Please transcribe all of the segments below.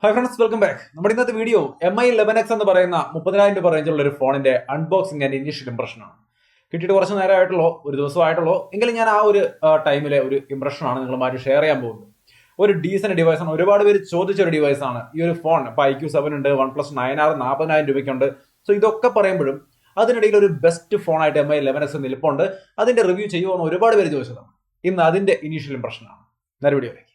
Hi friends, welcome back. നമ്മുടെ ഇന്നത്തെ video MI11X എന്ന് പറയുന്ന 30,000 രൂപ റേഞ്ചുള്ള ഒരു ഫോണിന്റെ അൺബോക്സിംഗ് ആൻഡ് ഇനീഷ്യൽ ഇംപ്രഷൻ ആണ്. കിട്ടിയിട്ട് കുറച്ച് നേരമായിട്ടുള്ളൂ, ഒരു ദിവസമായിട്ടുള്ളൂ. എങ്കിലും ഞാൻ ആ ഒരു ടൈമിലെ ഒരു ഇംപ്രഷൻ ആണ് നിങ്ങളുമായിട്ട് ഷെയർ ചെയ്യാൻ പോകുന്നത്. ഒരു ഡീസന്റ് ഡിവൈസ് ആണ്, ഒരുപാട് പേര് ചോദിച്ച ഒരു ഡിവൈസ് ആണ് ഈ ഒരു ഫോൺ. ഇപ്പൊ IQ7 ഉണ്ട്, OnePlus 9R 40,000 രൂപയ്ക്കുണ്ട്. സോ ഇതൊക്കെ പറയുമ്പോഴും അതിനിടയിൽ ഒരു ബെസ്റ്റ് ഫോൺ ആയിട്ട് MI11X നിൽപ്പുണ്ട്. അതിന്റെ റിവ്യൂ ചെയ്യുമെന്ന് ഒരുപാട് പേര് ചോദിച്ചതാണ്. ഇന്ന് അതിന്റെ ഇനീഷ്യൽ ഇംപ്രഷൻ ആണ്. നേരെ വീഡിയോയിലേക്ക്.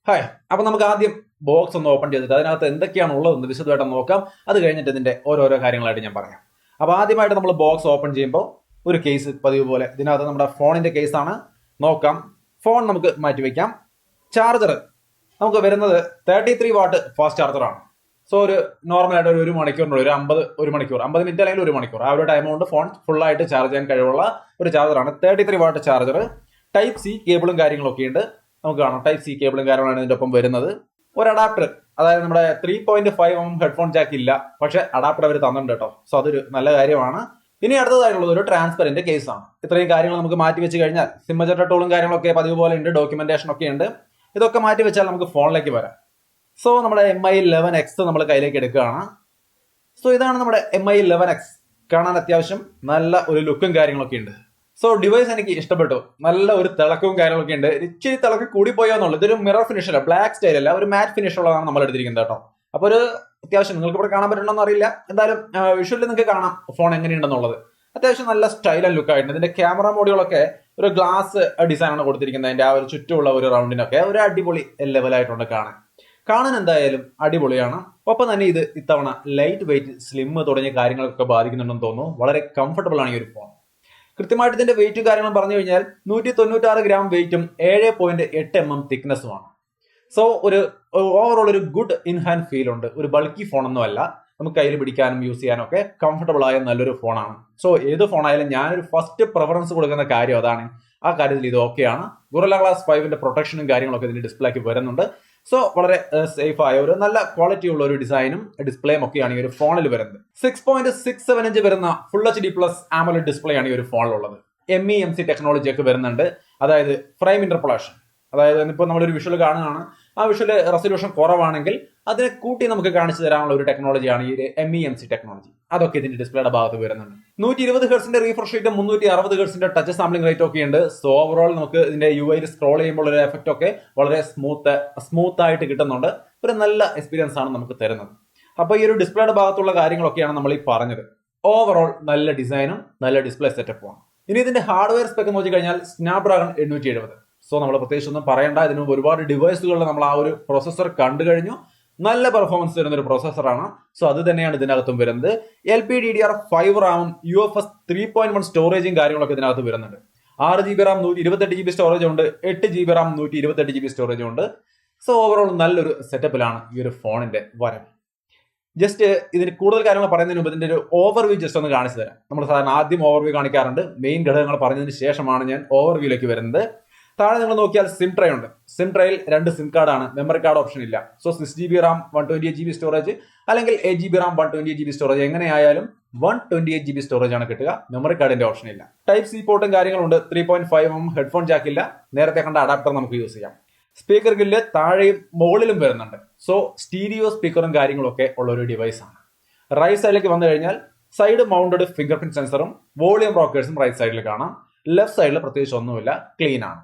ഹായ്, അപ്പൊ നമുക്ക് ആദ്യം ബോക്സ് ഒന്ന് ഓപ്പൺ ചെയ്തിട്ട് അതിനകത്ത് എന്തൊക്കെയാണ് ഉള്ളതെന്ന് വിശദമായിട്ട് നോക്കാം. അത് കഴിഞ്ഞിട്ട് ഇതിന്റെ ഓരോരോ കാര്യങ്ങളായിട്ട് ഞാൻ പറയാം. അപ്പൊ ആദ്യമായിട്ട് നമ്മൾ ബോക്സ് ഓപ്പൺ ചെയ്യുമ്പോൾ ഒരു കേസ് പതിവ് പോലെ ഇതിനകത്ത് നമ്മുടെ ഫോണിന്റെ കേസാണ്. നോക്കാം. ഫോൺ നമുക്ക് മാറ്റിവെക്കാം. ചാർജർ നമുക്ക് വരുന്നത് 33 വാട്ട് ഫാസ്റ്റ് ചാർജറാണ്. സോ ഒരു നോർമലായിട്ട് ഒരു മണിക്കൂറിനുള്ള ഒരു മണിക്കൂർ 50 മിനിറ്റ് അല്ലെങ്കിൽ ഒരു മണിക്കൂർ ആ ഒരു ടൈം കൊണ്ട് ഫോൺ ഫുള്ളായിട്ട് ചാർജ് ചെയ്യാൻ കഴിവുള്ള ഒരു ചാർജറാണ്. 33 വാട്ട് ചാർജർ. ടൈപ്പ് സി കേബിളും കാര്യങ്ങളൊക്കെ ഉണ്ട്. നമുക്ക് കാണാം, ടൈപ്പ് സി കേബിളും കാര്യങ്ങളാണ് ഇതിന്റെ ഒപ്പം വരുന്നത്. ഒരു അഡാപ്റ്റർ, അതായത് നമ്മുടെ 3.5mm ഹെഡ്ഫോൺ ജാക്ക് ഇല്ല, പക്ഷെ അഡാപ്റ്റർ അവർ തന്നിട്ടുണ്ട് കേട്ടോ. സോ അതൊരു നല്ല കാര്യമാണ്. ഇനി അടുത്തതായിട്ടുള്ളത് ഒരു ട്രാൻസ്പെറന്റ് കേസാണ്. ഇത്രയും കാര്യങ്ങൾ നമുക്ക് മാറ്റി വെച്ച് കഴിഞ്ഞാൽ സിമ്മജറ്റ ടൂളും കാര്യങ്ങളൊക്കെ പതിവ് പോലെ ഉണ്ട്, ഡോക്യുമെന്റേഷൻ ഒക്കെ ഉണ്ട്. ഇതൊക്കെ മാറ്റി വെച്ചാൽ നമുക്ക് ഫോണിലേക്ക് വരാം. സോ നമ്മുടെ MI11X നമ്മൾ കയ്യിലേക്ക് എടുക്കുകയാണ്. സോ ഇതാണ് നമ്മുടെ MI11X. കാണാൻ അത്യാവശ്യം നല്ല ഒരു ലുക്കും കാര്യങ്ങളൊക്കെ ഉണ്ട്. സോ ഡിവൈസ് എനിക്ക് ഇഷ്ടപ്പെട്ടു. നല്ല ഒരു തിളക്കവും കാര്യങ്ങളൊക്കെ ഉണ്ട്. ഇച്ചിരി തിളക്കം കൂടിപ്പോയോന്നുള്ളൂ. ഇതൊരു മിറർ ഫിനിഷ് അല്ല, ബ്ലാക്ക് സ്റ്റൈൽ അല്ല, ഒരു മാറ്റ് ഫിനിഷ് ഉള്ളതാണ് നമ്മൾ എടുത്തിരിക്കുന്നത് കേട്ടോ. അപ്പൊ ഒരു അത്യാവശ്യം നിങ്ങൾക്ക് ഇവിടെ കാണാൻ പറ്റുന്നുണ്ടോ അറിയില്ല, എന്തായാലും വിഷ്വലിൽ നിങ്ങൾക്ക് കാണാം ഫോൺ എങ്ങനെയുണ്ടെന്നുള്ളത്. അത്യാവശ്യം നല്ല സ്റ്റൈൽ ആൻഡ് ലുക്ക് ആയിട്ടുണ്ട്. ഇതിന്റെ ക്യാമറ മോഡുകളൊക്കെ ഒരു ഗ്ലാസ് ഡിസൈൻ ആണ് കൊടുത്തിരിക്കുന്നത്. അതിന്റെ ആ ഒരു ചുറ്റുമുള്ള ഒരു റൗണ്ടിനൊക്കെ ഒരു അടിപൊളി ലെവലായിട്ടുണ്ട് കാണാൻ എന്തായാലും അടിപൊളിയാണ്. ഒപ്പം തന്നെ ഇത് ഇത്തവണ ലൈറ്റ് വെയിറ്റ്, സ്ലിം തുടങ്ങിയ കാര്യങ്ങളൊക്കെ ബാധിക്കുന്നുണ്ടെന്ന് തോന്നുന്നു. വളരെ കംഫർട്ടബിൾ ആണ് ഈ ഒരു ഫോൺ. കൃത്യമായിട്ട് ഇതിന്റെ വെയിറ്റും കാര്യങ്ങളും പറഞ്ഞു കഴിഞ്ഞാൽ 196 ഗ്രാം വെയിറ്റും 7.8 mm തിക്നെസ്സുമാണ്. സോ ഒരു ഓവറോൾ ഒരു ഗുഡ് ഇൻ ഹാൻഡ് ഫീൽ ഉണ്ട്. ഒരു ബൾക്കി ഫോണൊന്നും അല്ല, നമുക്ക് കയ്യിൽ പിടിക്കാനും യൂസ് ചെയ്യാനും ഒക്കെ കംഫർട്ടബിൾ ആയ നല്ലൊരു ഫോണാണ്. സോ ഏത് ഫോണായാലും ഞാനൊരു ഫസ്റ്റ് പ്രിഫറൻസ് കൊടുക്കുന്ന കാര്യം അതാണ്. ആ കാര്യത്തിൽ ഇത് ഓക്കെയാണ്. ഗൊറില്ല ഗ്ലാസ് 5ന്റെ പ്രൊട്ടക്ഷനും കാര്യങ്ങളൊക്കെ ഇതിന്റെ ഡിസ്പ്ലേക്ക് വരുന്നുണ്ട്. സോ വളരെ സേഫ് ആയ ഒരു നല്ല ക്വാളിറ്റി ഉള്ള ഒരു ഡിസൈനും ഡിസ്പ്ലേയും ഒക്കെയാണ് ഈ ഒരു ഫോണിൽ വരുന്നത്. 6.67 ഇഞ്ച് വരുന്ന full HD plus AMOLED display ആണ് ഈ ഒരു ഫോണിലുള്ളത്. MEMC ടെക്നോളജി ഒക്കെ വരുന്നുണ്ട്. അതായത് ഫ്രെയിം ഇന്റർപോളേഷൻ, അതായത് ഇപ്പോൾ നമ്മളൊരു വിഷ്വൽ കാണുകയാണ്, ആ വിഷ്വൽ റെസൊല്യൂഷൻ കുറവാണെങ്കിൽ അതിനെ കൂട്ടി നമുക്ക് കാണിച്ചു തരാനുള്ള ഒരു ടെക്നോളജിയാണ് ഈ MEMC ടെക്നോളജി. അതൊക്കെ ഇതിന്റെ ഡിസ്പ്ലേയുടെ ഭാഗത്ത് വരുന്നുണ്ട്. 120 ഹെർട്സിന്റെ റീഫ്രഷ് റേറ്റും 360 ഹെർട്സിന്റെ ടച്ച് സാമ്പിളിംഗ് റേറ്റ് ഒക്കെ ഉണ്ട്. സോ ഓവറോൾ നമുക്ക് ഇതിന്റെ UI സ്ക്രോൾ ചെയ്യുമ്പോൾ ഒരു എഫക്റ്റ് ഒക്കെ വളരെ സ്മൂത്ത് ആയിട്ട് കിട്ടുന്നുണ്ട്. ഒരു നല്ല എക്സ്പീരിയൻസ് ആണ് നമുക്ക് തരുന്നത്. അപ്പൊ ഈ ഒരു ഡിസ്പ്ലേയുടെ ഭാഗത്തുള്ള കാര്യങ്ങളൊക്കെയാണ് നമ്മൾ ഈ പറഞ്ഞത്. ഓവറോൾ നല്ല ഡിസൈനും നല്ല ഡിസ്പ്ലേ സെറ്റപ്പുമാണ്. ഇനി ഇതിന്റെ ഹാർഡ്വെയർ സ്പെക്ക് നോക്കി കഴിഞ്ഞാൽ സ്നാപ്ഡ്രാഗൺ 870. സോ നമ്മൾ പ്രത്യേകിച്ച് ഒന്നും പറയേണ്ട. ഇതിന് മുമ്പ് ഒരുപാട് ഡിവൈസുകളിൽ നമ്മൾ ആ ഒരു പ്രൊസസ്സർ കണ്ടു കഴിഞ്ഞു. നല്ല പെർഫോമൻസ് തരുന്ന ഒരു പ്രൊസസ്സറാണ്. സോ അത് തന്നെയാണ് ഇതിനകത്തും വരുന്നത്. LPDDR5 റാമും UFS 3.1 സ്റ്റോറേജും കാര്യങ്ങളൊക്കെ ഇതിനകത്ത് വരുന്നുണ്ട്. 6GB റാം 128GB സ്റ്റോറേജ് ഉണ്ട്, 8GB റാം 128GB സ്റ്റോറേജ് ഉണ്ട്. സോ ഓവറോൾ നല്ലൊരു സെറ്റപ്പിലാണ് ഈ ഒരു ഫോണിന്റെ വരവ്. ജസ്റ്റ് ഇതിന് കൂടുതൽ കാര്യങ്ങൾ പറയുന്നതിന് മുമ്പ് ഇതിന്റെ ഒരു ഓവർവ്യൂ ജസ്റ്റ് ഒന്ന് കാണിച്ചു തരാം. നമ്മൾ സാധാരണ ആദ്യം ഓവർവ്യൂ കാണിക്കാറുണ്ട്. മെയിൻ ഘടകങ്ങൾ പറഞ്ഞതിന് ശേഷമാണ് ഞാൻ ഓവർവ്യൂയിലേക്ക് വരുന്നത്. താഴെ നിങ്ങൾ നോക്കിയാൽ സിം ട്രേ ഉണ്ട്. സിം ട്രേയിൽ 2 സിം കാർഡാണ്, മെമ്മറി കാർഡ് ഓപ്ഷൻ ഇല്ല. So 6GB Ram 128GB storage അല്ലെങ്കിൽ 8GB റാം 128GB സ്റ്റോറേജ്, എങ്ങനെയായാലും 128GB സ്റ്റോറേജ് ആണ് കിട്ടുക. മെമ്മറി കാർഡിന്റെ ഓപ്ഷൻ ഇല്ല. ടൈപ്പ് സി പോർട്ടും കാര്യങ്ങളുണ്ട്. 3.5mm ഹെഡ്ഫോൺ ജാക്ക് ഇല്ല. നേരത്തെ കണ്ട അഡാപ്റ്റർ നമുക്ക് യൂസ് ചെയ്യാം. സ്പീക്കർ ഗില്ല് താഴെയും മുകളിലും വരുന്നുണ്ട്. സോ സ്റ്റീരിയോ സ്പീക്കറും കാര്യങ്ങളൊക്കെ ഉള്ള ഒരു ഡിവൈസ് ആണ്. റൈറ്റ് സൈഡിലേക്ക് വന്നു കഴിഞ്ഞാൽ സൈഡ് മൗണ്ടഡ് ഫിംഗർ പ്രിന്റ് സെൻസറും വോളിയം റോക്കേഴ്സും റൈറ്റ് സൈഡിൽ കാണാം. ലെഫ്റ്റ് സൈഡിൽ പ്രത്യേകിച്ച് ഒന്നുമില്ല, ക്ലീൻ ആണ്.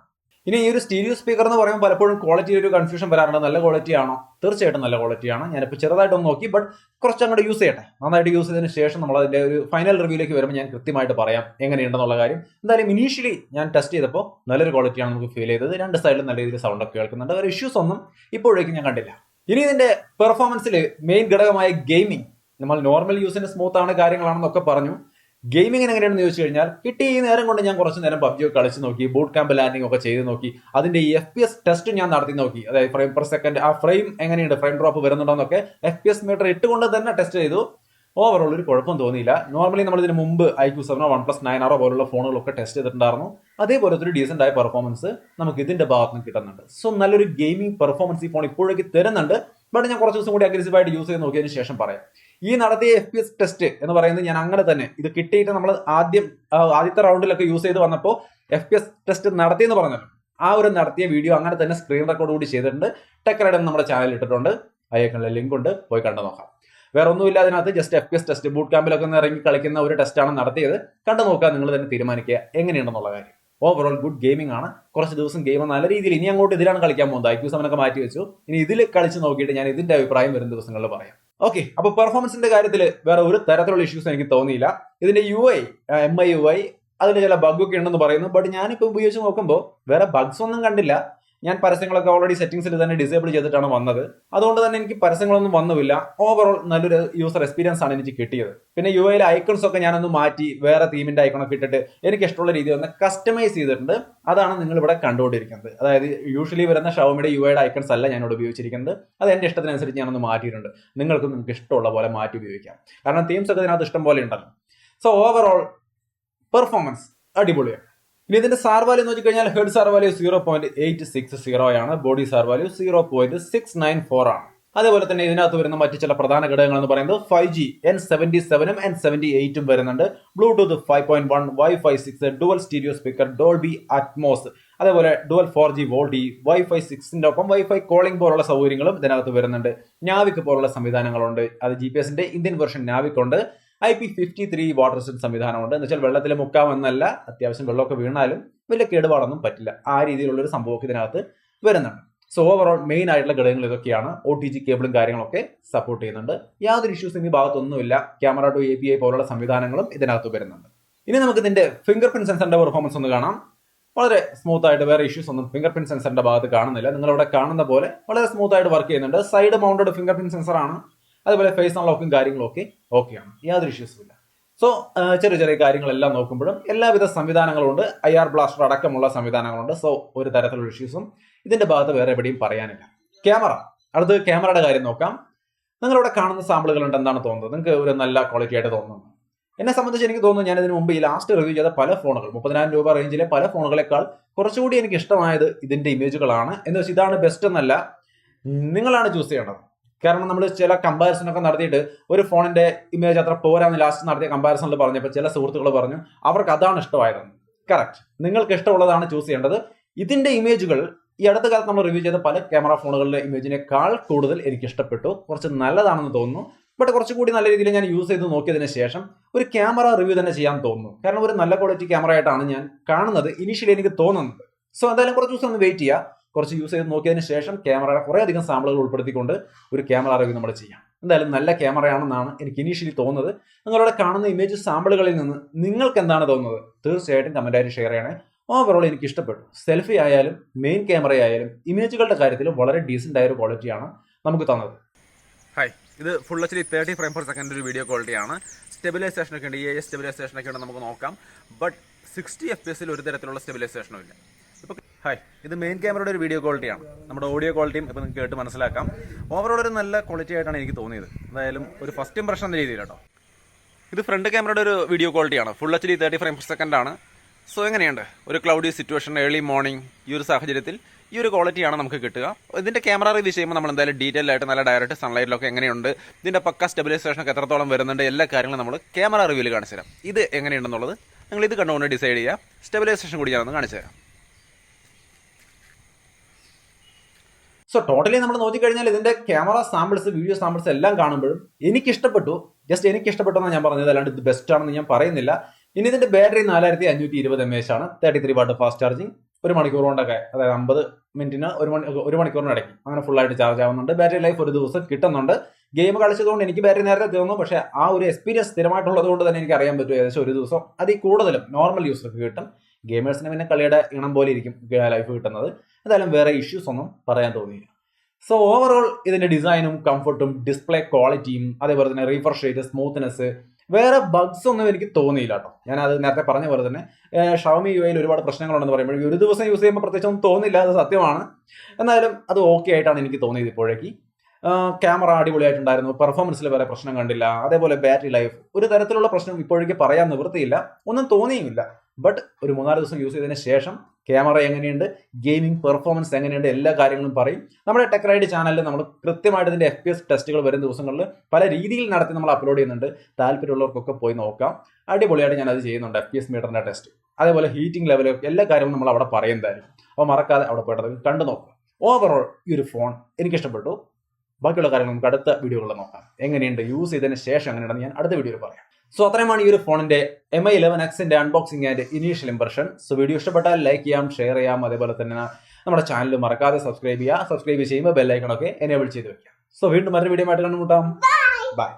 ഇനി ഈ ഒരു സ്റ്റീരിയോ സ്പീക്കർ എന്ന് പറയുമ്പോൾ പലപ്പോഴും ക്വാളിറ്റി ഒരു കൺഫ്യൂഷൻ വരാറുണ്ട്. നല്ല ക്വാളിറ്റി ആണോ? തീർച്ചയായിട്ടും നല്ല ക്വാളിറ്റിയാണ്. ഞാനിപ്പോൾ ചെറുതായിട്ടൊന്ന് നോക്കി, ബട്ട് കുറച്ച് അങ്ങോട്ട് യൂസ് ചെയ്യട്ടെ. നന്നായിട്ട് യൂസ് ചെയ്തതിന് ശേഷം നമ്മൾ അതിന്റെ ഒരു ഫൈനൽ റിവ്യൂലേക്ക് വരുമ്പോൾ ഞാൻ കൃത്യമായിട്ട് പറയാം എങ്ങനെയുണ്ടെന്നുള്ള കാര്യം. എന്തായാലും ഇനീഷ്യലി ഞാൻ ടെസ്റ്റ് ചെയ്തപ്പോൾ നല്ലൊരു ക്വാളിറ്റിയാണ് നമുക്ക് ഫീൽ ചെയ്തത്. 2 സൈഡിലും നല്ല രീതിയിൽ സൗണ്ട് ഒക്കെ കേൾക്കുന്നുണ്ട്. ഒരു ഇഷ്യൂസ് ഒന്നും ഇപ്പോഴേക്കും ഞാൻ കണ്ടില്ല. ഇനി ഇതിന്റെ പെർഫോമൻസിൽ മെയിൻ ഘടകമായ ഗെയിമിംഗ്, നമ്മൾ നോർമൽ യൂസിന് സ്മൂത്ത് ആണ് കാര്യങ്ങളാണെന്നൊക്കെ പറഞ്ഞു. ഗെയിമിങ്ങിന് എങ്ങനെയാണെന്ന് ചോദിച്ചു കഴിഞ്ഞാൽ കിട്ടി ഈ നേരം കൊണ്ട് ഞാൻ കുറച്ച് നേരം PUBG ഒക്കെ കളിച്ച് നോക്കി, ബൂട്ട് ക്യാമ്പ് ലാൻഡിംഗ് ഒക്കെ ചെയ്ത് നോക്കി. അതിന്റെ FPS ടെസ്റ്റ് ഞാൻ നടത്തി നോക്കി. അതായത് ഫ്രെയിം പെർ സെക്കൻഡ് ആ ഫ്രെയിം എങ്ങനെയുണ്ട്, ഫ്രെയിം ഡ്രോപ്പ് വരുന്നുണ്ടോന്നൊക്കെ FPS മീറ്റർ ഇട്ടുകൊണ്ട് തന്നെ ടെസ്റ്റ് ചെയ്തു. ഓവറോൾ ഒരു കുഴപ്പം തോന്നിയില്ല. നോർമലി നമ്മൾ ഇതിന് മുമ്പ് IQ7 OnePlus 9R പോലുള്ള ഫോണുകളൊക്കെ ടെസ്റ്റ് ചെയ്തിട്ടുണ്ടായിരുന്നു. അതേപോലത്തെ ഒരു ഡീസന്റ് ആയ പെർഫോമൻസ് നമുക്ക് ഇതിന്റെ ഭാഗത്ത് നിന്ന് കിട്ടുന്നുണ്ട്. സോ നല്ലൊരു ഗെയിമിംഗ് പെർഫോമൻസ് ഈ ഫോൺ ഇപ്പോഴേക്ക് തരുന്നുണ്ട്. ബട്ട് ഞാൻ കുറച്ച് ദിവസം കൂടി അഗ്രസീവായിട്ട് യൂസ് ചെയ്ത് നോക്കിയതിന് ശേഷം പറയാം. ഈ നടത്തിയ FPS ടെസ്റ്റ് എന്ന് പറയുന്നത് ഞാൻ അങ്ങനെ തന്നെ ഇത് കിട്ടിയിട്ട് നമ്മൾ ആദ്യത്തെ റൗണ്ടിലൊക്കെ യൂസ് ചെയ്ത് വന്നപ്പോൾ FPS ടെസ്റ്റ് നടത്തിയെന്ന് പറഞ്ഞല്ലോ, ആ ഒരു നടത്തിയ വീഡിയോ അങ്ങനെ തന്നെ സ്ക്രീൻ റെക്കോർഡ് കൂടി ചെയ്തിട്ടുണ്ട്. ടെക്കറൈഡൻ നമ്മുടെ ചാനലിൽ ഇട്ടിട്ടുണ്ട്, അയക്കുള്ള ലിങ്ക് ഉണ്ട്, പോയി കണ്ടു നോക്കാം. വേറെ ഒന്നുമില്ല അതിനകത്ത്, ജസ്റ്റ് FPS ടെസ്റ്റ് ബൂട്ട് ക്യാമ്പിലൊക്കെ ഒന്ന് ഇറങ്ങി കളിക്കുന്ന ഒരു ടെസ്റ്റാണ് നടത്തിയത്. കണ്ടു നോക്കുക, നിങ്ങൾ തന്നെ തീരുമാനിക്കുക എങ്ങനെയുണ്ടെന്നുള്ള കാര്യം. ഓവറോൾ ഗുഡ് ഗെയിമിംഗ് ആണ്. കുറച്ച് ദിവസം ഗെയിം നല്ല രീതിയിൽ ഇനി അങ്ങോട്ട് ഇതിലാണ് കളിക്കാൻ പോകുന്നത്. IQ7 ഒക്കെ മാറ്റി വെച്ചു, ഇനി ഇതിൽ കളിച്ച് നോക്കിയിട്ട് ഞാൻ ഇതിന്റെ അഭിപ്രായം വരും ദിവസങ്ങളിൽ പറയാം. ഓക്കെ, അപ്പൊ പെർഫോമൻസിന്റെ കാര്യത്തിൽ വേറെ ഒരു തരത്തിലുള്ള ഇഷ്യൂസ് എനിക്ക് തോന്നിയില്ല. ഇതിന്റെ UI MIUI അതിന് ചില ബഗ്ഗൊക്കെ ഉണ്ടെന്ന് പറയുന്നു, ബട്ട് ഞാനിപ്പോൾ ഉപയോഗിച്ച് നോക്കുമ്പോൾ വേറെ ബഗ്സ് ഒന്നും കണ്ടില്ല. ഞാൻ പരസ്യങ്ങളൊക്കെ ഓൾറെഡി സെറ്റിംഗ്സിൽ തന്നെ ഡിസേബിൾ ചെയ്തിട്ടാണ് വന്നത്, അതുകൊണ്ട് തന്നെ എനിക്ക് പരസ്യങ്ങളൊന്നും വന്നുമില്ല. ഓവറോൾ നല്ലൊരു യൂസർ എക്സ്പീരിയൻസ് ആണ് എനിക്ക് കിട്ടിയത്. പിന്നെ UIയിലെ ഐക്കൺസ് ഒക്കെ ഞാനൊന്ന് മാറ്റി വേറെ തീമിന്റെ ഐക്കണൊക്കെ ഇട്ടിട്ട് എനിക്ക് ഇഷ്ടമുള്ള രീതിയിൽ ഒന്ന് കസ്റ്റമൈസ് ചെയ്തിട്ടുണ്ട്. അതാണ് നിങ്ങൾ ഇവിടെ കണ്ടുകൊണ്ടിരിക്കുന്നത്. അതായത് യൂഷ്വലി വരുന്ന ഷവമിയുടെ UIയുടെ ഐക്കൺസ് അല്ല ഞാനിവിടെ ഉപയോഗിച്ചിരിക്കുന്നത്, അത് എന്റെ ഇഷ്ടത്തിനനുസരിച്ച് ഞാനൊന്ന് മാറ്റിയിട്ടുണ്ട്. നിങ്ങൾക്ക് ഇഷ്ടമുള്ള പോലെ മാറ്റി ഉപയോഗിക്കാം, കാരണം തീംസ് ഒക്കെ ഇതിനകത്ത് ഇഷ്ടം പോലെ ഉണ്ടല്ലോ. സോ ഓവറോൾ പെർഫോമൻസ് അടിപൊളിയാണ്. ഇനി ഇതിന്റെ സാർ വാല്യൂ നോക്കിക്കഴിഞ്ഞാൽ ഹെഡ് സാർ വാല്യൂ 0.860 ആണ്, ബോഡി സാർ വാല്യൂ 0.694 ആണ്. അതേപോലെ തന്നെ ഇതിനകത്ത് വരുന്ന മറ്റു ചില പ്രധാന ഘടകങ്ങൾ എന്ന് പറയുന്നത് 5G N77 N78 വരുന്നുണ്ട്, Bluetooth 5.1, Wi-Fi 6, dual stereo speaker, Dolby Atmos, അതേപോലെ ഡുവൽ 4G വോൾട്ടി, Wi-Fi 6ന്റെ ഒപ്പം Wi-Fi കോളിംഗ് പോലുള്ള സൗകര്യങ്ങളും ഇതിനകത്ത് വരുന്നുണ്ട്. നാവിക് പോലുള്ള സംവിധാനങ്ങളുണ്ട്, അത് GPS-ന്റെ ഇന്ത്യൻ വെർഷൻ നാവിക് ഉണ്ട്. IP53 വാട്ടർ റെസിസ്റ്റൻസ് സംവിധാനമുണ്ട്, എന്ന് വെച്ചാൽ വെള്ളത്തിൽ മുക്കാമെന്നല്ല, അത്യാവശ്യം വെള്ളമൊക്കെ വീണാലും വലിയ കേടുപാടൊന്നും പറ്റില്ല, ആ രീതിയിലുള്ള ഒരു സംഭവമൊക്കെ ഇതിനകത്ത് വരുന്നുണ്ട്. സോ ഓവറോൾ മെയിൻ ആയിട്ടുള്ള ഘടകങ്ങൾ ഇതൊക്കെയാണ്. OTG കേബിളും കാര്യങ്ങളൊക്കെ സപ്പോർട്ട് ചെയ്യുന്നുണ്ട്. യാതൊരു ഇഷ്യൂസും ഈ ഭാഗത്തൊന്നുമില്ല. ക്യാമറ ടു API പോലുള്ള സംവിധാനങ്ങളും ഇതിനകത്ത് വരുന്നുണ്ട്. ഇനി നമുക്ക് ഇതിന്റെ ഫിംഗർ പ്രിന്റ് സെൻസറിന്റെ പെർഫോമൻസ് ഒന്ന് കാണാം. വളരെ സ്മൂത്ത് ആയിട്ട്, വേറെ ഇഷ്യൂസ് ഒന്നും ഫിംഗർ പ്രിന്റ് സെൻസറിന്റെ ഭാഗത്ത് കാണുന്നില്ല. നിങ്ങളിവിടെ കാണുന്ന പോലെ വളരെ സ്മൂത്ത് ആയിട്ട് വർക്ക് ചെയ്യുന്നുണ്ട്. Side mounted finger print sensor ആണ്, അതുപോലെ ഫേസ് അൺലോക്കും കാര്യങ്ങളൊക്കെ ഓക്കെയാണ്, യാതൊരു ഇഷ്യൂസും ഇല്ല. സോ ചെറിയ ചെറിയ കാര്യങ്ങളെല്ലാം നോക്കുമ്പോഴും എല്ലാവിധ സംവിധാനങ്ങളും ഉണ്ട്, IR ബ്ലാസ്റ്റർ അടക്കമുള്ള സംവിധാനങ്ങളുണ്ട്. സോ ഒരു തരത്തിലുള്ള ഇഷ്യൂസും ഇതിന്റെ ഭാഗത്ത് വേറെ എവിടെയും പറയാനില്ല. ക്യാമറ, അടുത്ത് ക്യാമറയുടെ കാര്യം നോക്കാം. നിങ്ങളിവിടെ കാണുന്ന സാമ്പിളുകൾ ഉണ്ട്, എന്താണ് തോന്നുന്നത്? നിങ്ങൾക്ക് ഒരു നല്ല ക്വാളിറ്റി ആയിട്ട് തോന്നുന്നു? എന്നെ സംബന്ധിച്ച് എനിക്ക് തോന്നുന്നു, ഞാൻ ഇതിനു മുമ്പ് ഈ ലാസ്റ്റ് റിവ്യൂ ചെയ്ത പല ഫോണുകൾ 30,000 രൂപ റേഞ്ചിലെ പല ഫോണുകളെക്കാൾ കുറച്ചുകൂടി എനിക്ക് ഇഷ്ടമായത് ഇതിന്റെ ഇമേജുകളാണ്. എന്ന് വെച്ചാൽ ഇതാണ് ബെസ്റ്റ് എന്നല്ല, നിങ്ങളാണ് ചൂസ് ചെയ്യേണ്ടത്. കാരണം നമ്മൾ ചില കമ്പാരിസൺ ഒക്കെ നടത്തിയിട്ട് ഒരു ഫോണിന്റെ ഇമേജ് അത്ര പോരാന്ന് ലാസ്റ്റ് നടത്തിയ കമ്പാരിസണിൽ പറഞ്ഞപ്പോൾ ചില സുഹൃത്തുക്കൾ പറഞ്ഞു അവർക്ക് അതാണ് ഇഷ്ടമായതെന്ന്. കറക്റ്റ്, നിങ്ങൾക്ക് ഇഷ്ടമുള്ളതാണ് ചൂസ് ചെയ്യേണ്ടത്. ഇതിന്റെ ഇമേജുകൾ ഈ അടുത്ത കാലത്ത് നമ്മൾ റിവ്യൂ ചെയ്ത പല ക്യാമറ ഫോണുകളിലെ ഇമേജിനേക്കാൾ കൂടുതൽ എനിക്ക് ഇഷ്ടപ്പെട്ടു. കുറച്ച് നല്ലതാണെന്ന് തോന്നുന്നു, ബട്ട് കുറച്ചുകൂടി നല്ല രീതിയിൽ ഞാൻ യൂസ് ചെയ്ത് നോക്കിയതിന് ശേഷം ഒരു ക്യാമറ റിവ്യൂ തന്നെ ചെയ്യാൻ തോന്നുന്നു. കാരണം ഒരു നല്ല ക്വാളിറ്റി ക്യാമറ ആയിട്ടാണ് ഞാൻ കാണുന്നത് ഇനീഷ്യലി എനിക്ക് തോന്നുന്നത്. സോ എന്തായാലും കുറച്ച് ദിവസം ഒന്ന് വെയിറ്റ് ചെയ്യുക, കുറച്ച് യൂസ് ചെയ്ത് നോക്കിയതിന് ശേഷം ക്യാമറയുടെ കുറേ അധികം സാമ്പിളുകൾ ഉൾപ്പെടുത്തിക്കൊണ്ട് ഒരു ക്യാമറ റിവ്യൂ നമ്മൾ ചെയ്യാം. എന്തായാലും നല്ല ക്യാമറയാണെന്നാണ് എനിക്ക് ഇനീഷ്യലി തോന്നുന്നത്. നിങ്ങളുടെ കാണുന്ന ഇമേജ് സാമ്പിളുകളിൽ നിന്ന് നിങ്ങൾക്ക് എന്താണ് തോന്നുന്നത്? തീർച്ചയായിട്ടും കമന്റായിട്ട് ഷെയർ ചെയ്യണേ. ഓവറോൾ എനിക്ക് ഇഷ്ടപ്പെട്ടു. സെൽഫി ആയാലും മെയിൻ ക്യാമറ ആയാലും ഇമേജുകളുടെ കാര്യത്തിൽ വളരെ ഡീസൻ്റ് ആയ ഒരു ക്വാളിറ്റിയാണ് നമുക്ക് തന്നത്. ഹായ്, ഇത് full HD 30 frame per second ഒരു വീഡിയോ ക്വാളിറ്റിയാണ്. സ്റ്റെബിലൈസേഷൻ ഒക്കെ ഉണ്ട്, EIS സ്റ്റെബിലൈസേഷൻ ഒക്കെ ഉണ്ട്, നമുക്ക് നോക്കാം. ബട്ട് 60 FPS ഒരു തരത്തിലുള്ള സ്റ്റെബിലൈസേഷനും ഇല്ല. ഇപ്പോൾ ഹായ്, ഇത് മെയിൻ ക്യാമറയുടെ ഒരു വീഡിയോ ക്വാളിറ്റിയാണ്. നമ്മുടെ ഓഡിയോ ക്വാളിറ്റിയും ഇപ്പോൾ നിങ്ങൾക്ക് കേട്ട് മനസ്സിലാക്കാം. ഓവറോൾ ഒരു നല്ല ക്വാളിറ്റി ആയിട്ടാണ് എനിക്ക് തോന്നിയത്. എന്തായാലും ഒരു ഫസ്റ്റ് ഇംപ്രഷൻ എന്ന രീതിയിൽ കേട്ടോ. ഇത് ഫ്രണ്ട് ക്യാമറയുടെ ഒരു വീഡിയോ ക്വാളിറ്റിയാണ്. Full HD 30 frame per second ആണ്. സോ എങ്ങനെയുണ്ട്? ഒരു ക്ലൗഡി സിറ്റുവേഷൻ, ഏർലി മോർണിംഗ്, ഈ ഒരു സാഹചര്യത്തിൽ ഈ ഒരു ക്വാളിറ്റിയാണ് നമുക്ക് കിട്ടുക. ഇതിൻ്റെ ക്യാമറ റിവ്യൂ ചെയ്യുമ്പോൾ നമ്മൾ എന്തായാലും ഡീറ്റെയിൽ ആയിട്ട് നല്ല ഡയറക്റ്റ് സൺലൈറ്റിലൊക്കെ എങ്ങനെയുണ്ട്, ഇതിൻ്റെ പക്ക സ്റ്റെബിലൈസേഷൻ ഒക്കെ എത്രത്തോളം വരുന്നുണ്ട്, എല്ലാ കാര്യങ്ങളും നമ്മൾ ക്യാമറ റിവ്യൂവിൽ കാണിച്ചു തരാം. ഇത് എങ്ങനെയുണ്ടെന്നുള്ളത് നിങ്ങൾ ഇത് കണ്ടുകൊണ്ട് ഡിസൈഡ് ചെയ്യുക. സ്റ്റെബിലൈസേഷൻ കൂടി ഞാനൊന്ന് കാണിച്ചു തരാം. സോ ടോട്ടലി നമ്മൾ നോക്കിക്കഴിഞ്ഞാൽ ഇതിന്റെ ക്യാമറ സാമ്പിൾസ്, വീഡിയോ സാമ്പിൾസ് എല്ലാം കാണുമ്പോഴും എനിക്ക് ഇഷ്ടപ്പെട്ടു. ജസ്റ്റ് എനിക്ക് ഇഷ്ടപ്പെട്ടെന്നാണ് ഞാൻ പറഞ്ഞത്, അല്ലാണ്ട് ഇത് ബെസ്റ്റ് ആണെന്ന് ഞാൻ പറയുന്നില്ല. ഇനി ഇതിന്റെ ബാറ്ററി 4520 mAh ആണ്, 33 വാട്ട് ഫാസ്റ്റ് ചാർജിങ്, 1 മണിക്കൂർ കൊണ്ടൊക്കെ, അതായത് 50 മിനിറ്റിന് 1 മണിക്കൂറിനിടയ്ക്ക് അങ്ങനെ ഫുൾ ആയിട്ട് ചാർജ് ആവുന്നുണ്ട്. ബാറ്ററി ലൈഫ് ഒരു ദിവസം കിട്ടുന്നുണ്ട്. ഗെയിം കളിച്ചതുകൊണ്ട് എനിക്ക് ബാറ്ററി നേരത്തെ തീർന്നു, പക്ഷേ ആ ഒരു എക്സ്പീരിയൻസ് സ്ഥിരമായിട്ടുള്ളത് കൊണ്ട് തന്നെ എനിക്ക് അറിയാൻ പറ്റും ഏകദേശം ഒരു ദിവസം അതിൽ കൂടുതലും നോർമൽ യൂസർക്ക് കിട്ടും. ഗെയിമേഴ്സിന് പിന്നെ കളിയുടെ ഇണം പോലെ ഇരിക്കും ലൈഫ് കിട്ടുന്നത്. എന്തായാലും വേറെ ഇഷ്യൂസ് ഒന്നും പറയാൻ തോന്നിയില്ല. സോ ഓവറോൾ ഇതിന്റെ ഡിസൈനും കംഫർട്ടും ഡിസ്പ്ലേ ക്വാളിറ്റിയും അതേപോലെ തന്നെ റീഫ്രഷ് റേറ്റ്, സ്മൂത്ത്നെസ്, വേറെ ബഗ്സ് ഒന്നും എനിക്ക് തോന്നിയില്ല കേട്ടോ. ഞാനത് നേരത്തെ പറഞ്ഞ പോലെ തന്നെ ഷവമി UIയിൽ ഒരുപാട് പ്രശ്നങ്ങളുണ്ടെന്ന് പറയുമ്പോൾ ഒരു ദിവസം യൂസ് ചെയ്യുമ്പോൾ പ്രത്യേകിച്ച് ഒന്നും തോന്നില്ല, അത് സത്യമാണ്. എന്നാലും അത് ഓക്കെ ആയിട്ടാണ് എനിക്ക് തോന്നിയത് ഇപ്പോഴേക്ക്. ക്യാമറ അടിപൊളിയായിട്ടുണ്ടായിരുന്നു, പെർഫോമൻസിൽ വേറെ പ്രശ്നം കണ്ടില്ല. അതേപോലെ ബാറ്ററി ലൈഫ് ഒരു തരത്തിലുള്ള പ്രശ്നം ഇപ്പോഴേക്ക് പറയാൻ നിവൃത്തിയില്ല, ഒന്നും തോന്നിയുമില്ല. ബട്ട് ഒരു 3-4 ദിവസം യൂസ് ചെയ്തതിന് ശേഷം ക്യാമറ എങ്ങനെയുണ്ട്, ഗെയിമിംഗ് പെർഫോമൻസ് എങ്ങനെയുണ്ട്, എല്ലാ കാര്യങ്ങളും പറയും. നമ്മുടെ ടെക് റൈഡ് ചാനലിൽ നമ്മൾ കൃത്യമായിട്ട് ഇതിന്റെ FPS ടെസ്റ്റുകൾ വരും ദിവസങ്ങളിൽ പല രീതിയിൽ നടത്തി നമ്മൾ അപ്ലോഡ് ചെയ്യുന്നുണ്ട്. താല്പര്യമുള്ളവർക്കൊക്കെ പോയി നോക്കാം. അടിപൊളിയായിട്ട് ഞാൻ അത് ചെയ്യുന്നുണ്ട്. FPS മീറ്ററിന്റെ ടെസ്റ്റ്, അതേപോലെ ഹീറ്റിംഗ് ലെവൽ, എല്ലാ കാര്യവും നമ്മൾ അവിടെ പറയുന്നതായിരിക്കും. അപ്പോൾ മറക്കാതെ അവിടെ പോയിട്ട് കണ്ടു നോക്കുക. ഓവറോൾ ഈ ഒരു ഫോൺ എനിക്ക് ഇഷ്ടപ്പെട്ടു. ബാക്കിയുള്ള കാര്യങ്ങൾ നമുക്ക് അടുത്ത വീഡിയോകളിൽ നോക്കാം. എങ്ങനെയുണ്ട് യൂസ് ചെയ്തതിന് ശേഷം എങ്ങനെയുണ്ടെന്ന് ഞാൻ അടുത്ത വീഡിയോയിൽ പറയാം. സോ അത്രയുമാണ് ഈ ഒരു ഫോണിന്റെ MI 11Xന്റെ unboxing and initial impression. So video ഇഷ്ടപ്പെട്ടാൽ ലൈക്ക് ചെയ്യാം, ഷെയർ ചെയ്യാം, അതേപോലെ തന്നെ നമ്മുടെ ചാനൽ മറക്കാതെ സബ്സ്ക്രൈബ് ചെയ്യുക. സബ്സ്ക്രൈബ് ചെയ്യുമ്പോൾ ബെല്ലൈക്കണൊക്കെ എനേബിൾ ചെയ്ത് വെക്കാം. സോ വീണ്ടും മറ്റൊരു വീഡിയോ ആയിട്ട് കണ്ടുമുട്ടാം. ബൈ.